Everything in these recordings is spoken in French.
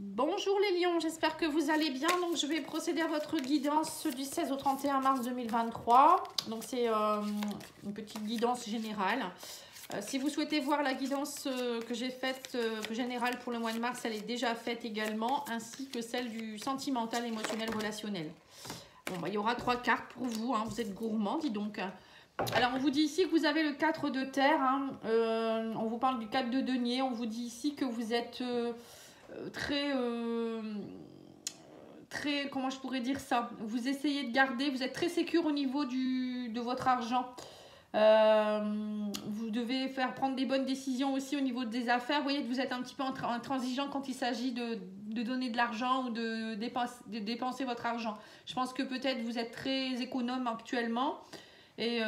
Bonjour les lions, j'espère que vous allez bien. Donc je vais procéder à votre guidance du 16 au 31 mars 2023. Donc c'est une petite guidance générale. Si vous souhaitez voir la guidance que j'ai faite générale pour le mois de mars, elle est déjà faite également, ainsi que celle du sentimental, émotionnel, relationnel. Bon, bah, il y aura 3 cartes pour vous, hein. Vous êtes gourmand, dis donc. Alors on vous dit ici que vous avez le 4 de terre, hein. On vous parle du 4 de denier, on vous dit ici que vous êtes très, comment je pourrais dire ça, vous essayez de garder, vous êtes très sécure au niveau de votre argent. Vous devez prendre des bonnes décisions aussi au niveau des affaires. Vous voyez que vous êtes un petit peu intransigeant quand il s'agit de donner de l'argent ou de dépenser votre argent. Je pense que peut-être vous êtes très économe actuellement et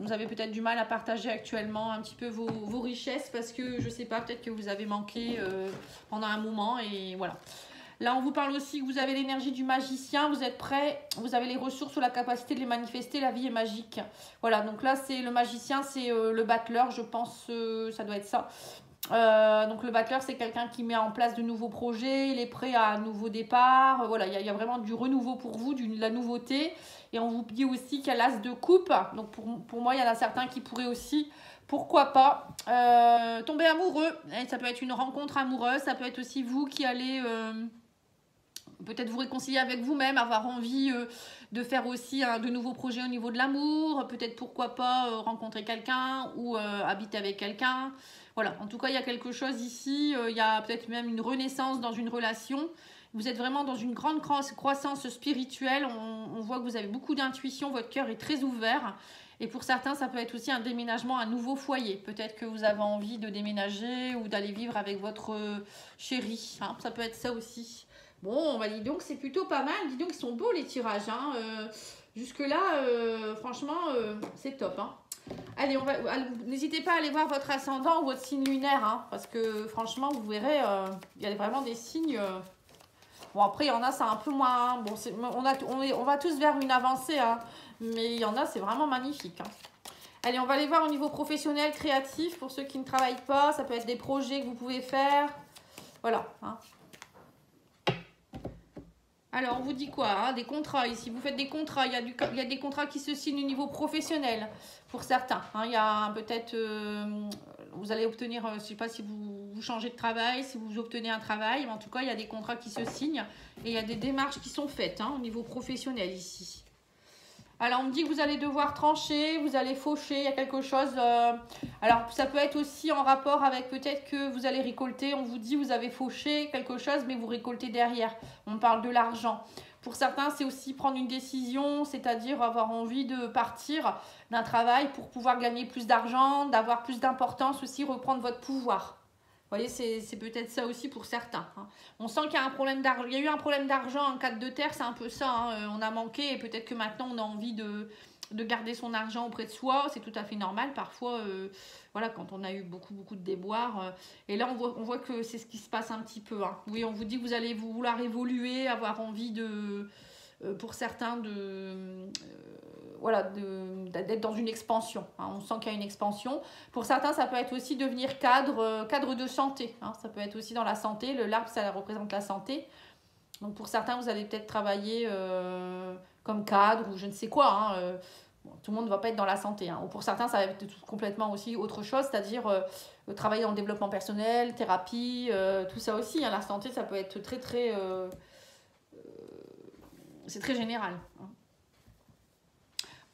vous avez peut-être du mal à partager actuellement un petit peu vos richesses parce que je sais pas, peut-être que vous avez manqué pendant un moment et voilà. Là, on vous parle aussi que vous avez l'énergie du magicien, vous êtes prêt, vous avez les ressources ou la capacité de les manifester, la vie est magique. Voilà, donc là, c'est le magicien, c'est le battleur, je pense, ça doit être ça. Donc le battleur, c'est quelqu'un qui met en place de nouveaux projets, il est prêt à un nouveau départ. Voilà, il y a vraiment du renouveau pour vous, de la nouveauté. Et on vous dit aussi qu'il y a l'as de coupe. Donc pour moi, il y en a certains qui pourraient aussi, pourquoi pas, tomber amoureux. Et ça peut être une rencontre amoureuse, ça peut être aussi vous qui allez peut-être vous réconcilier avec vous-même, avoir envie de faire aussi de nouveaux projets au niveau de l'amour, peut-être pourquoi pas rencontrer quelqu'un ou habiter avec quelqu'un. Voilà, en tout cas, il y a quelque chose ici, il y a peut-être même une renaissance dans une relation. Vous êtes vraiment dans une grande croissance spirituelle, on voit que vous avez beaucoup d'intuition, votre cœur est très ouvert. Et pour certains, ça peut être aussi un déménagement, un nouveau foyer. Peut-être que vous avez envie de déménager ou d'aller vivre avec votre chéri, hein, ça peut être ça aussi. Bon, bah dis donc, c'est plutôt pas mal. Dis donc, ils sont beaux les tirages. Hein. Jusque-là, franchement, c'est top. Hein. Allez, n'hésitez pas à aller voir votre ascendant ou votre signe lunaire. Hein, parce que franchement, vous verrez, il y a vraiment des signes. Bon, après, il y en a, c'est un peu moins. Bon, on va tous vers une avancée. Hein, mais il y en a, c'est vraiment magnifique. Hein. Allez, on va aller voir au niveau professionnel, créatif. Pour ceux qui ne travaillent pas, ça peut être des projets que vous pouvez faire. Voilà. Hein. Alors, on vous dit quoi hein, des contrats ici. Vous faites des contrats. Il y a des contrats qui se signent au niveau professionnel pour certains. Hein, il y a peut-être... vous allez obtenir... je ne sais pas si vous changez de travail, si vous obtenez un travail. Mais en tout cas, il y a des contrats qui se signent. Et il y a des démarches qui sont faites hein, au niveau professionnel ici. Alors, on me dit que vous allez devoir trancher, vous allez faucher, il y a quelque chose. Alors, ça peut être aussi en rapport avec peut-être que vous allez récolter. On vous dit vous avez fauché quelque chose, mais vous récoltez derrière. On parle de l'argent. Pour certains, c'est aussi prendre une décision, c'est-à-dire avoir envie de partir d'un travail pour pouvoir gagner plus d'argent, d'avoir plus d'importance aussi, reprendre votre pouvoir. Vous voyez, c'est peut-être ça aussi pour certains. Hein. On sent qu'il y a un problème d'argent. Il y a eu un problème d'argent en 4 de terre, c'est un peu ça. Hein. On a manqué et peut-être que maintenant on a envie de garder son argent auprès de soi. C'est tout à fait normal. Parfois, voilà, quand on a eu beaucoup de déboires. Et là, on voit que c'est ce qui se passe un petit peu. Hein. Oui, on vous dit que vous allez vouloir évoluer, avoir envie de... pour certains, voilà, d'être dans une expansion. Hein. On sent qu'il y a une expansion. Pour certains, ça peut être aussi devenir cadre de santé. Hein. Ça peut être aussi dans la santé. L'arbre, ça représente la santé. Donc pour certains, vous allez peut-être travailler comme cadre ou je ne sais quoi. Hein. Bon, tout le monde ne va pas être dans la santé. Hein. Ou pour certains, ça va être complètement aussi autre chose, c'est-à-dire travailler dans le développement personnel, thérapie, tout ça aussi. Hein. La santé, ça peut être très... c'est très général. Hein.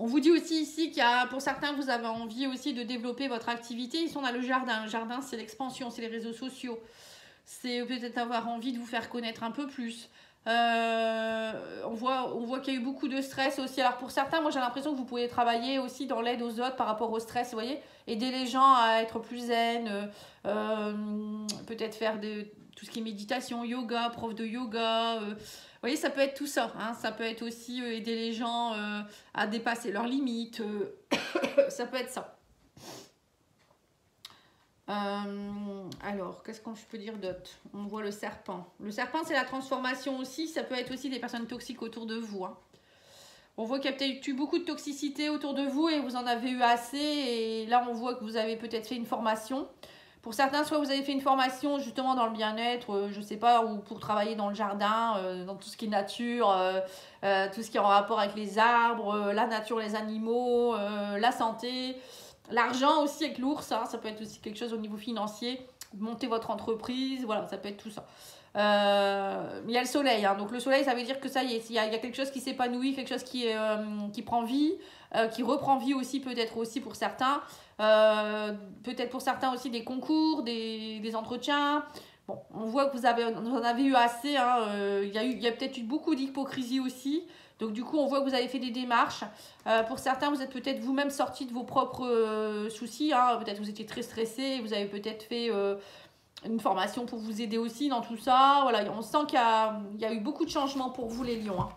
On vous dit aussi ici qu'il y a, pour certains, vous avez envie aussi de développer votre activité. Ils sont dans le jardin. Le jardin, c'est l'expansion, c'est les réseaux sociaux. C'est peut-être avoir envie de vous faire connaître un peu plus. On voit qu'il y a eu beaucoup de stress aussi. Alors pour certains, moi j'ai l'impression que vous pouvez travailler aussi dans l'aide aux autres par rapport au stress, vous voyez. Aider les gens à être plus zen. Peut-être faire tout ce qui est méditation, yoga, prof de yoga... vous voyez, ça peut être tout ça. Hein. Ça peut être aussi aider les gens à dépasser leurs limites. Ça peut être ça. Alors, qu'est-ce que je peux dire d'autre? On voit le serpent. Le serpent, c'est la transformation aussi. Ça peut être aussi des personnes toxiques autour de vous. Hein. On voit qu'il y a peut-être eu beaucoup de toxicité autour de vous et vous en avez eu assez. Et là, on voit que vous avez peut-être fait une formation. Pour certains, soit vous avez fait une formation justement dans le bien-être, je sais pas, ou pour travailler dans le jardin, dans tout ce qui est nature, tout ce qui est en rapport avec les arbres, la nature, les animaux, la santé, l'argent aussi avec l'ours, hein, ça peut être aussi quelque chose au niveau financier, monter votre entreprise, voilà, ça peut être tout ça. Il y a le soleil, hein, donc le soleil ça veut dire que ça y est, il y a quelque chose qui s'épanouit, quelque chose qui prend vie, qui reprend vie aussi peut-être aussi pour certains, peut-être pour certains aussi des concours, des entretiens. Bon, on voit que vous en avez eu assez, hein, il y a peut-être eu beaucoup d'hypocrisie aussi, donc du coup on voit que vous avez fait des démarches. Pour certains vous êtes peut-être vous-même sorti de vos propres soucis, hein, peut-être vous étiez très stressé, vous avez peut-être fait une formation pour vous aider aussi dans tout ça. Voilà, on sent qu'il y a eu beaucoup de changements pour vous les lions. Hein.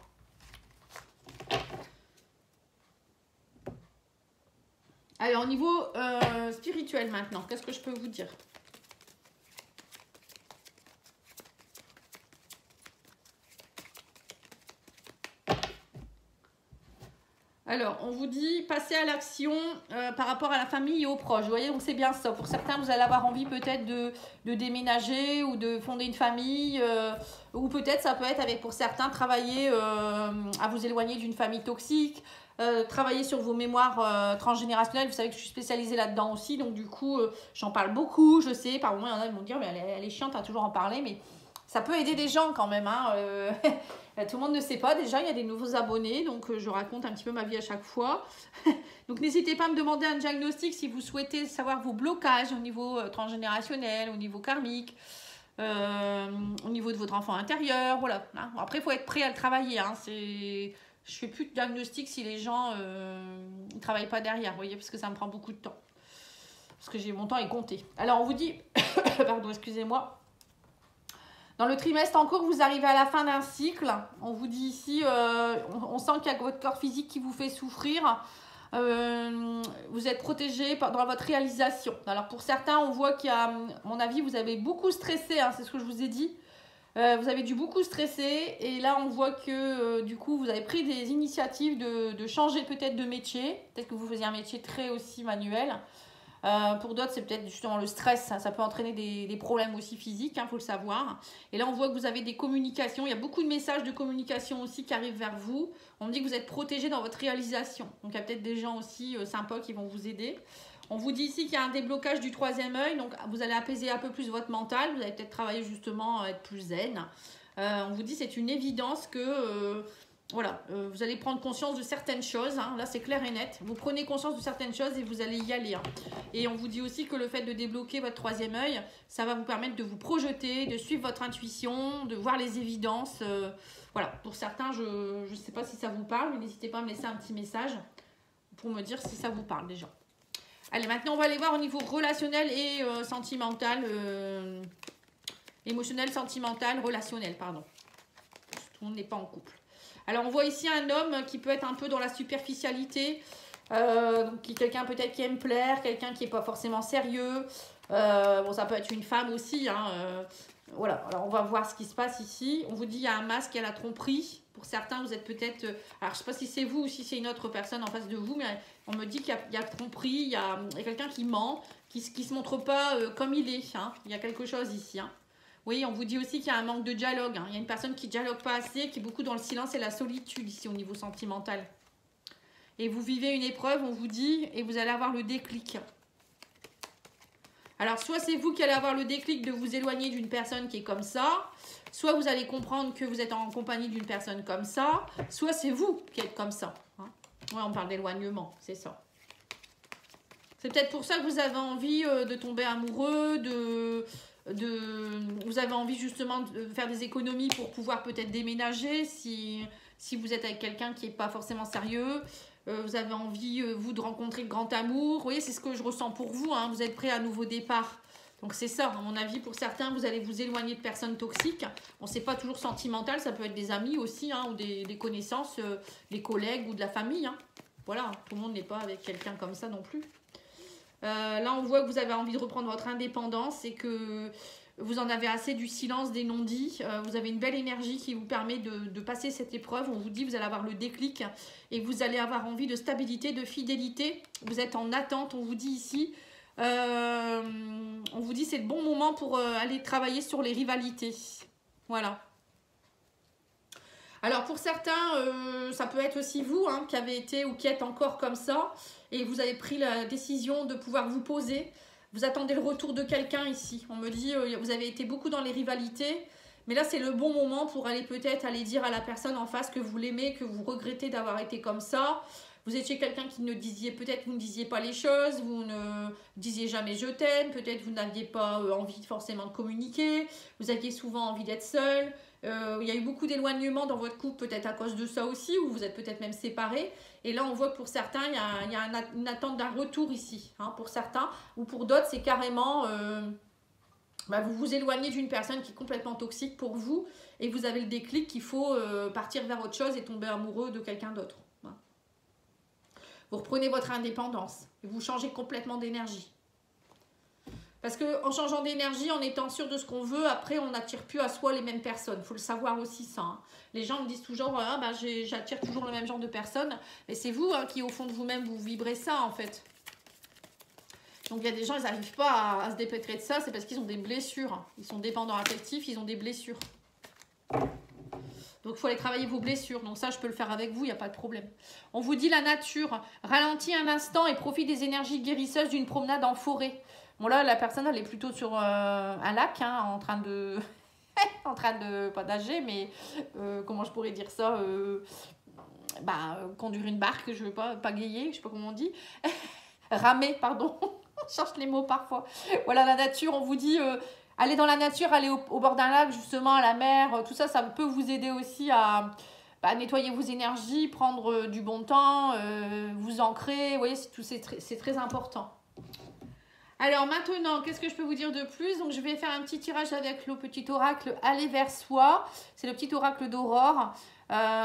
Alors au niveau spirituel maintenant, qu'est-ce que je peux vous dire? Alors, on vous dit, passez à l'action par rapport à la famille et aux proches. Vous voyez, donc c'est bien ça. Pour certains, vous allez avoir envie peut-être de déménager ou de fonder une famille. Ou peut-être, ça peut être avec, pour certains, travailler à vous éloigner d'une famille toxique. Travailler sur vos mémoires transgénérationnelles. Vous savez que je suis spécialisée là-dedans aussi. Donc, du coup, j'en parle beaucoup. Je sais, par moments, il y en a qui vont me dire, mais elle est chiante à toujours en parler. Mais ça peut aider des gens quand même. Hein, tout le monde ne sait pas. Déjà, il y a des nouveaux abonnés. Donc, je raconte un petit peu ma vie à chaque fois. Donc, n'hésitez pas à me demander un diagnostic si vous souhaitez savoir vos blocages au niveau transgénérationnel, au niveau karmique, au niveau de votre enfant intérieur. Voilà. Hein. Après, il faut être prêt à le travailler. Hein. Je fais plus de diagnostic si les gens ne travaillent pas derrière. Vous voyez, parce que ça me prend beaucoup de temps. Parce que mon temps est compté. Alors, on vous dit... Pardon, excusez-moi. Dans le trimestre en cours, vous arrivez à la fin d'un cycle. On vous dit ici, on sent qu'il y a votre corps physique qui vous fait souffrir. Vous êtes protégé dans votre réalisation. Alors pour certains, on voit qu'il y a, à mon avis, vous avez beaucoup stressé. Hein, c'est ce que je vous ai dit. Vous avez dû beaucoup stresser. Et là, on voit que du coup, vous avez pris des initiatives de changer peut-être de métier. Peut-être que vous faisiez un métier très aussi manuel. Pour d'autres, c'est peut-être justement le stress, ça peut entraîner des problèmes aussi physiques, il faut le savoir. Et là, on voit que vous avez des communications, il y a beaucoup de messages de communication aussi qui arrivent vers vous. On me dit que vous êtes protégé dans votre réalisation. Donc, il y a peut-être des gens aussi sympas qui vont vous aider. On vous dit ici qu'il y a un déblocage du troisième œil, donc vous allez apaiser un peu plus votre mental, vous allez peut-être travailler justement à être plus zen. On vous dit c'est une évidence que... Voilà, vous allez prendre conscience de certaines choses, hein. Là c'est clair et net, vous prenez conscience de certaines choses et vous allez y aller. Hein. Et on vous dit aussi que le fait de débloquer votre troisième œil, ça va vous permettre de vous projeter, de suivre votre intuition, de voir les évidences. Voilà, pour certains, je ne sais pas si ça vous parle, mais n'hésitez pas à me laisser un petit message pour me dire si ça vous parle déjà. Allez, maintenant on va aller voir au niveau relationnel et sentimental, émotionnel, sentimental, relationnel, pardon. Tout le monde n'est pas en couple. Alors, on voit ici un homme qui peut être un peu dans la superficialité, donc quelqu'un peut-être qui aime plaire, quelqu'un qui n'est pas forcément sérieux. Bon, ça peut être une femme aussi. Hein, voilà, alors on va voir ce qui se passe ici. On vous dit qu'il y a un masque, il y a la tromperie. Pour certains, vous êtes peut-être... alors, je ne sais pas si c'est vous ou si c'est une autre personne en face de vous, mais on me dit qu'il y a tromperie, il y a quelqu'un qui ment, qui ne se montre pas comme il est. Hein. Il y a quelque chose ici, hein. Oui, on vous dit aussi qu'il y a un manque de dialogue. Hein. Il y a une personne qui ne dialogue pas assez, qui est beaucoup dans le silence et la solitude ici au niveau sentimental. Et vous vivez une épreuve, on vous dit, et vous allez avoir le déclic. Alors, soit c'est vous qui allez avoir le déclic de vous éloigner d'une personne qui est comme ça, soit vous allez comprendre que vous êtes en compagnie d'une personne comme ça, soit c'est vous qui êtes comme ça. Hein. Oui, on parle d'éloignement, c'est ça. C'est peut-être pour ça que vous avez envie de tomber amoureux, vous avez envie justement de faire des économies pour pouvoir peut-être déménager si vous êtes avec quelqu'un qui n'est pas forcément sérieux. Vous avez envie, vous, de rencontrer le grand amour. Vous voyez, c'est ce que je ressens pour vous. Hein. Vous êtes prêt à un nouveau départ. Donc c'est ça, à mon avis, pour certains, vous allez vous éloigner de personnes toxiques. Bon, c'est pas toujours sentimental, ça peut être des amis aussi, hein, ou des connaissances, des collègues ou de la famille. Hein. Voilà, tout le monde n'est pas avec quelqu'un comme ça non plus. Là, on voit que vous avez envie de reprendre votre indépendance et que vous en avez assez du silence, des non-dits. Vous avez une belle énergie qui vous permet de passer cette épreuve. On vous dit que vous allez avoir le déclic et que vous allez avoir envie de stabilité, de fidélité. Vous êtes en attente, on vous dit ici. On vous dit c'est le bon moment pour aller travailler sur les rivalités. Voilà. Alors pour certains, ça peut être aussi vous hein, qui avez été ou qui êtes encore comme ça et vous avez pris la décision de pouvoir vous poser. Vous attendez le retour de quelqu'un ici. On me dit vous avez été beaucoup dans les rivalités, mais là c'est le bon moment pour aller peut-être aller dire à la personne en face que vous l'aimez, que vous regrettez d'avoir été comme ça. Vous étiez quelqu'un qui ne disiez, peut-être vous ne disiez pas les choses, vous ne disiez jamais je t'aime, peut-être vous n'aviez pas envie forcément de communiquer, vous aviez souvent envie d'être seul. Il y a eu beaucoup d'éloignement dans votre couple, peut-être à cause de ça aussi, ou vous êtes peut-être même séparés. Et là, on voit que pour certains, il y a une attente d'un retour ici. Hein, pour certains, ou pour d'autres, c'est carrément... vous vous éloignez d'une personne qui est complètement toxique pour vous, et vous avez le déclic qu'il faut partir vers autre chose et tomber amoureux de quelqu'un d'autre. Hein. Vous reprenez votre indépendance, et vous changez complètement d'énergie. Parce qu'en changeant d'énergie, en étant sûr de ce qu'on veut, après, on n'attire plus à soi les mêmes personnes. Il faut le savoir aussi, ça. Hein. Les gens me disent toujours, ah, j'attire toujours le même genre de personnes. Mais c'est vous hein, qui, au fond de vous-même, vous vibrez ça, en fait. Donc, il y a des gens, ils n'arrivent pas à se dépêtrer de ça. C'est parce qu'ils ont des blessures. Ils sont dépendants affectifs, ils ont des blessures. Donc, il faut aller travailler vos blessures. Donc, ça, je peux le faire avec vous, il n'y a pas de problème. On vous dit la nature. Ralentis un instant et profite des énergies guérisseuses d'une promenade en forêt. Bon là, la personne, elle est plutôt sur un lac, hein, en train de... pas nager, mais comment je pourrais dire ça conduire une barque, je veux pas pagayer, je sais pas comment on dit. Ramer, pardon. On cherche les mots parfois. Voilà, la nature, on vous dit... aller dans la nature, aller au bord d'un lac, justement, à la mer, tout ça, ça peut vous aider aussi à... nettoyer vos énergies, prendre du bon temps, vous ancrer. Vous voyez, c'est très important. Alors maintenant, qu'est-ce que je peux vous dire de plus? Donc je vais faire un petit tirage avec le petit oracle Aller vers soi. C'est le petit oracle d'Aurore.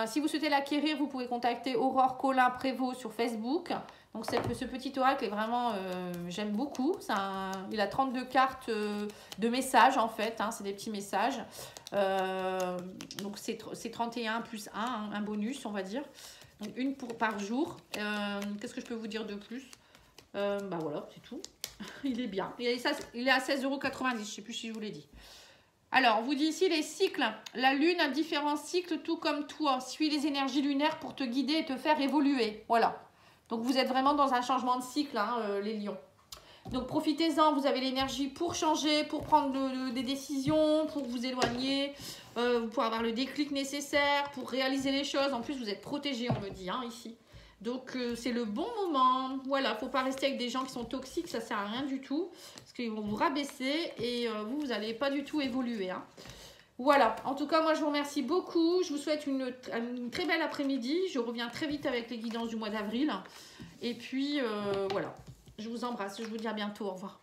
Si vous souhaitez l'acquérir, vous pouvez contacter Aurore Colin Prévost sur Facebook. Donc ce petit oracle est vraiment, j'aime beaucoup. Il a 32 cartes de messages en fait. Hein, c'est des petits messages. Donc c'est 31 plus 1, hein, un bonus on va dire. Donc une par jour. Qu'est-ce que je peux vous dire de plus? Voilà, c'est tout. Il est bien. Il est à 16,90 €. Je ne sais plus si je vous l'ai dit. Alors, on vous dit ici les cycles. La lune a différents cycles, tout comme toi. Suis les énergies lunaires pour te guider et te faire évoluer. Voilà. Donc, vous êtes vraiment dans un changement de cycle, hein, les lions. Donc, profitez-en. Vous avez l'énergie pour changer, pour prendre des décisions, pour vous éloigner, pour avoir le déclic nécessaire, pour réaliser les choses. En plus, vous êtes protégés, on me dit, hein, ici. Donc, c'est le bon moment. Voilà, il ne faut pas rester avec des gens qui sont toxiques. Ça ne sert à rien du tout. Parce qu'ils vont vous rabaisser et vous n'allez pas du tout évoluer. Hein. Voilà. En tout cas, moi, je vous remercie beaucoup. Je vous souhaite une très belle après-midi. Je reviens très vite avec les guidances du mois d'avril. Et puis, voilà. Je vous embrasse. Je vous dis à bientôt. Au revoir.